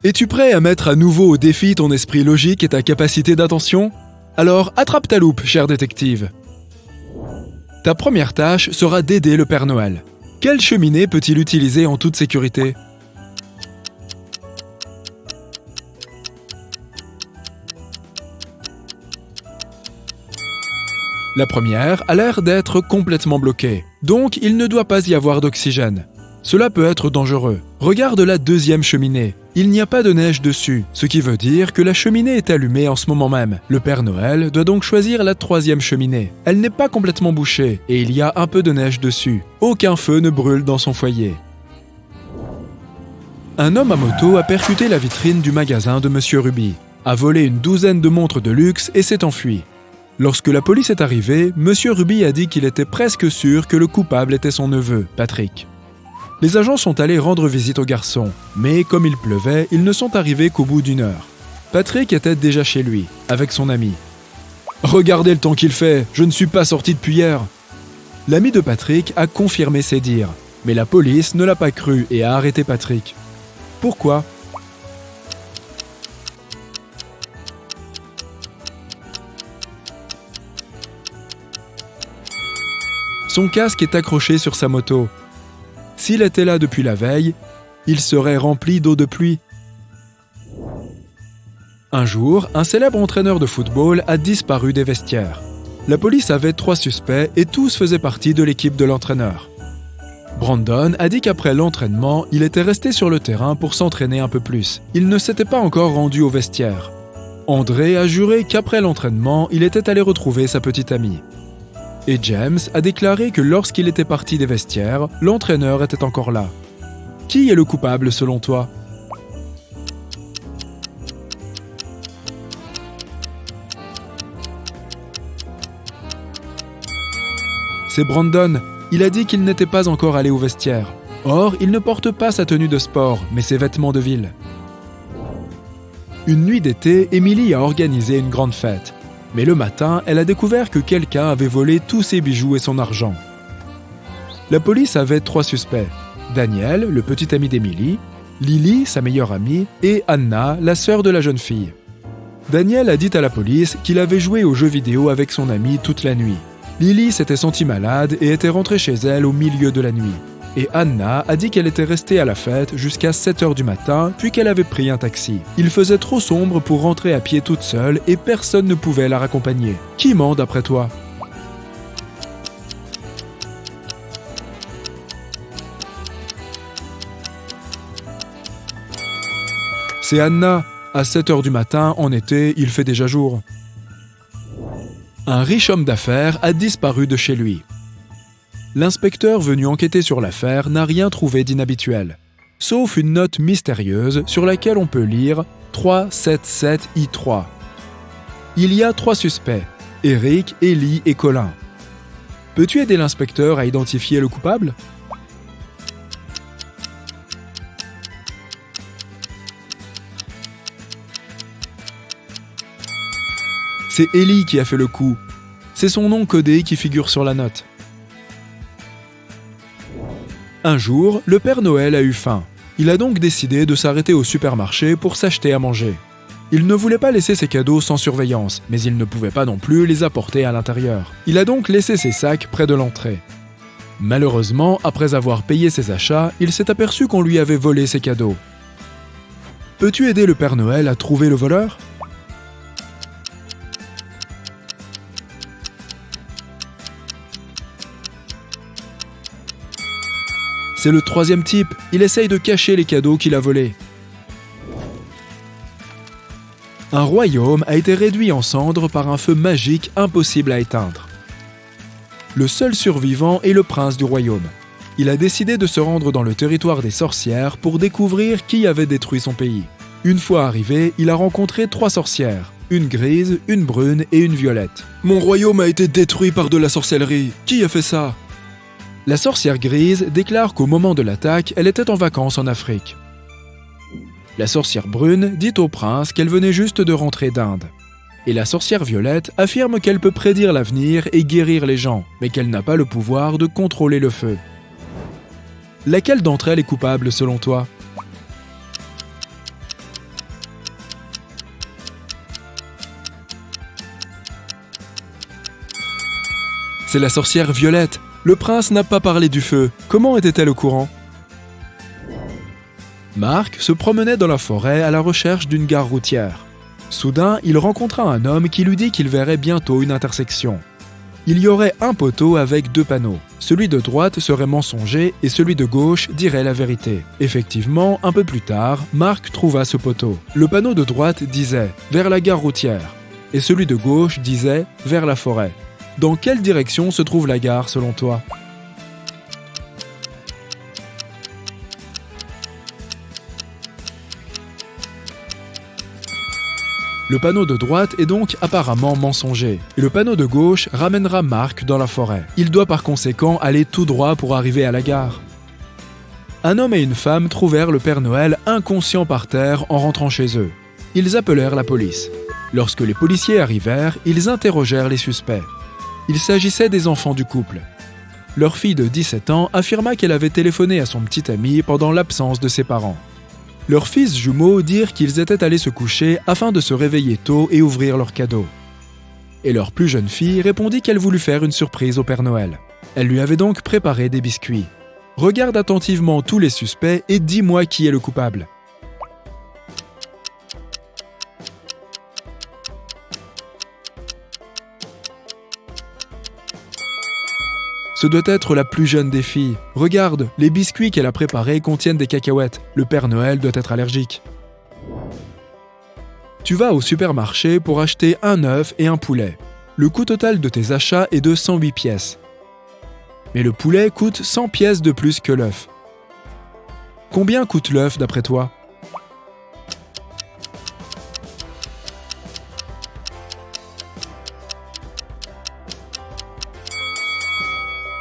Es-tu prêt à mettre à nouveau au défi ton esprit logique et ta capacité d'attention? Alors attrape ta loupe, cher détective. Ta première tâche sera d'aider le Père Noël. Quelle cheminée peut-il utiliser en toute sécurité? La première a l'air d'être complètement bloquée, donc il ne doit pas y avoir d'oxygène. Cela peut être dangereux. Regarde la deuxième cheminée. Il n'y a pas de neige dessus, ce qui veut dire que la cheminée est allumée en ce moment même. Le Père Noël doit donc choisir la troisième cheminée. Elle n'est pas complètement bouchée et il y a un peu de neige dessus. Aucun feu ne brûle dans son foyer. Un homme à moto a percuté la vitrine du magasin de Monsieur Ruby, a volé une douzaine de montres de luxe et s'est enfui. Lorsque la police est arrivée, Monsieur Ruby a dit qu'il était presque sûr que le coupable était son neveu, Patrick. Les agents sont allés rendre visite au garçon, mais comme il pleuvait, ils ne sont arrivés qu'au bout d'une heure. Patrick était déjà chez lui, avec son ami. « Regardez le temps qu'il fait, je ne suis pas sorti depuis hier !» L'ami de Patrick a confirmé ses dires, mais la police ne l'a pas cru et a arrêté Patrick. Pourquoi ? Son casque est accroché sur sa moto. S'il était là depuis la veille, il serait rempli d'eau de pluie. Un jour, un célèbre entraîneur de football a disparu des vestiaires. La police avait 3 suspects et tous faisaient partie de l'équipe de l'entraîneur. Brandon a dit qu'après l'entraînement, il était resté sur le terrain pour s'entraîner un peu plus. Il ne s'était pas encore rendu au vestiaire. André a juré qu'après l'entraînement, il était allé retrouver sa petite amie. Et James a déclaré que lorsqu'il était parti des vestiaires, l'entraîneur était encore là. Qui est le coupable selon toi? C'est Brandon. Il a dit qu'il n'était pas encore allé au vestiaire. Or, il ne porte pas sa tenue de sport, mais ses vêtements de ville. Une nuit d'été, Emily a organisé une grande fête. Mais le matin, elle a découvert que quelqu'un avait volé tous ses bijoux et son argent. La police avait 3 suspects. Daniel, le petit ami d'Emily, Lily, sa meilleure amie, et Anna, la sœur de la jeune fille. Daniel a dit à la police qu'il avait joué aux jeux vidéo avec son ami toute la nuit. Lily s'était sentie malade et était rentrée chez elle au milieu de la nuit. Et Anna a dit qu'elle était restée à la fête jusqu'à 7h du matin, puis qu'elle avait pris un taxi. Il faisait trop sombre pour rentrer à pied toute seule et personne ne pouvait la raccompagner. Qui ment d'après toi? C'est Anna. À 7h du matin, en été, il fait déjà jour. Un riche homme d'affaires a disparu de chez lui. L'inspecteur venu enquêter sur l'affaire n'a rien trouvé d'inhabituel, sauf une note mystérieuse sur laquelle on peut lire 377I3. Il y a 3 suspects, Eric, Ellie et Colin. Peux-tu aider l'inspecteur à identifier le coupable? C'est Ellie qui a fait le coup. C'est son nom codé qui figure sur la note. Un jour, le Père Noël a eu faim. Il a donc décidé de s'arrêter au supermarché pour s'acheter à manger. Il ne voulait pas laisser ses cadeaux sans surveillance, mais il ne pouvait pas non plus les apporter à l'intérieur. Il a donc laissé ses sacs près de l'entrée. Malheureusement, après avoir payé ses achats, il s'est aperçu qu'on lui avait volé ses cadeaux. Peux-tu aider le Père Noël à trouver le voleur? C'est le 3e type, il essaye de cacher les cadeaux qu'il a volés. Un royaume a été réduit en cendres par un feu magique impossible à éteindre. Le seul survivant est le prince du royaume. Il a décidé de se rendre dans le territoire des sorcières pour découvrir qui avait détruit son pays. Une fois arrivé, il a rencontré 3 sorcières, une grise, une brune et une violette. « Mon royaume a été détruit par de la sorcellerie. Qui a fait ça ?» La sorcière grise déclare qu'au moment de l'attaque, elle était en vacances en Afrique. La sorcière brune dit au prince qu'elle venait juste de rentrer d'Inde. Et la sorcière violette affirme qu'elle peut prédire l'avenir et guérir les gens, mais qu'elle n'a pas le pouvoir de contrôler le feu. Laquelle d'entre elles est coupable selon toi? c'est la sorcière Violette. Le prince n'a pas parlé du feu. Comment était-elle au courant? Marc se promenait dans la forêt à la recherche d'une gare routière. Soudain, il rencontra un homme qui lui dit qu'il verrait bientôt une intersection. Il y aurait un poteau avec 2 panneaux. Celui de droite serait mensonger et celui de gauche dirait la vérité. Effectivement, un peu plus tard, Marc trouva ce poteau. Le panneau de droite disait « vers la gare routière » et celui de gauche disait « vers la forêt ». Dans quelle direction se trouve la gare selon toi? Le panneau de droite est donc apparemment mensonger, et le panneau de gauche ramènera Marc dans la forêt. Il doit par conséquent aller tout droit pour arriver à la gare. Un homme et une femme trouvèrent le Père Noël inconscient par terre en rentrant chez eux. Ils appelèrent la police. Lorsque les policiers arrivèrent, ils interrogèrent les suspects. Il s'agissait des enfants du couple. Leur fille de 17 ans affirma qu'elle avait téléphoné à son petit ami pendant l'absence de ses parents. Leurs fils jumeaux dirent qu'ils étaient allés se coucher afin de se réveiller tôt et ouvrir leurs cadeaux. Et leur plus jeune fille répondit qu'elle voulut faire une surprise au Père Noël. Elle lui avait donc préparé des biscuits. Regarde attentivement tous les suspects et dis-moi qui est le coupable. Ce doit être la plus jeune des filles. Regarde, les biscuits qu'elle a préparés contiennent des cacahuètes. Le Père Noël doit être allergique. Tu vas au supermarché pour acheter un œuf et un poulet. Le coût total de tes achats est de 108 pièces. Mais le poulet coûte 100 pièces de plus que l'œuf. Combien coûte l'œuf d'après toi?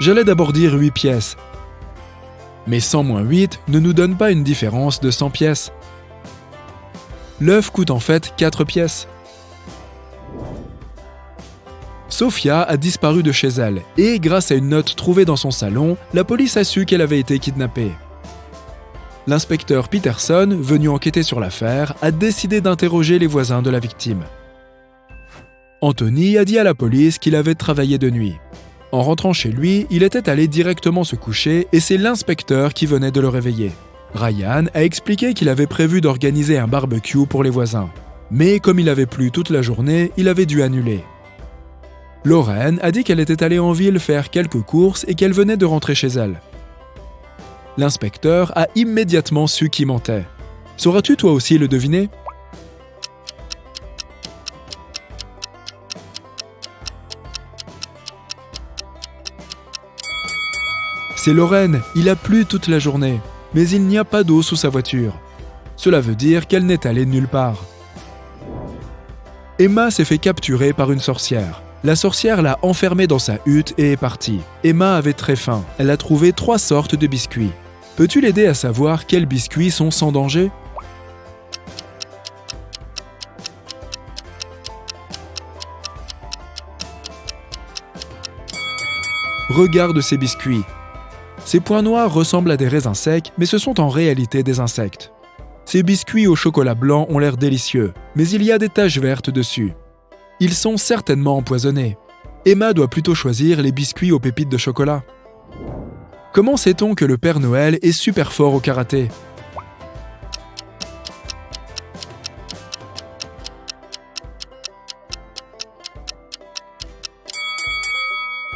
J'allais d'abord dire 8 pièces. Mais 100 moins 8 ne nous donne pas une différence de 100 pièces. L'œuf coûte en fait 4 pièces. Sophia a disparu de chez elle et, grâce à une note trouvée dans son salon, la police a su qu'elle avait été kidnappée. L'inspecteur Peterson, venu enquêter sur l'affaire, a décidé d'interroger les voisins de la victime. Anthony a dit à la police qu'il avait travaillé de nuit. En rentrant chez lui, il était allé directement se coucher et c'est l'inspecteur qui venait de le réveiller. Ryan a expliqué qu'il avait prévu d'organiser un barbecue pour les voisins. Mais comme il avait plu toute la journée, il avait dû annuler. Lorraine a dit qu'elle était allée en ville faire quelques courses et qu'elle venait de rentrer chez elle. L'inspecteur a immédiatement su qui mentait. Sauras-tu toi aussi le deviner? C'est Lorraine, il a plu toute la journée, mais il n'y a pas d'eau sous sa voiture. Cela veut dire qu'elle n'est allée nulle part. Emma s'est fait capturer par une sorcière. La sorcière l'a enfermée dans sa hutte et est partie. Emma avait très faim. Elle a trouvé 3 sortes de biscuits. Peux-tu l'aider à savoir quels biscuits sont sans danger? Regarde ces biscuits. Ces points noirs ressemblent à des raisins secs, mais ce sont en réalité des insectes. Ces biscuits au chocolat blanc ont l'air délicieux, mais il y a des taches vertes dessus. Ils sont certainement empoisonnés. Emma doit plutôt choisir les biscuits aux pépites de chocolat. Comment sait-on que le Père Noël est super fort au karaté?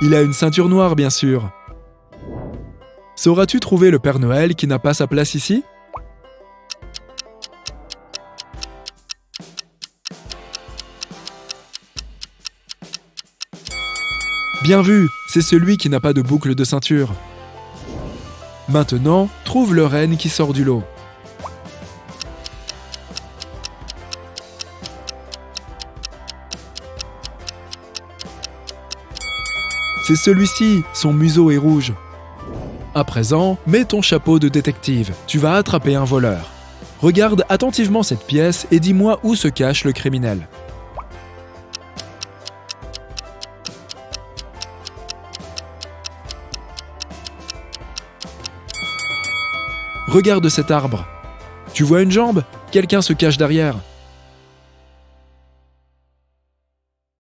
Il a une ceinture noire, bien sûr. Sauras-tu trouver le Père Noël qui n'a pas sa place ici? Bien vu, c'est celui qui n'a pas de boucle de ceinture. Maintenant, trouve le renne qui sort du lot. C'est celui-ci, son museau est rouge. À présent, mets ton chapeau de détective, tu vas attraper un voleur. Regarde attentivement cette pièce et dis-moi où se cache le criminel. Regarde cet arbre. Tu vois une jambe? Quelqu'un se cache derrière.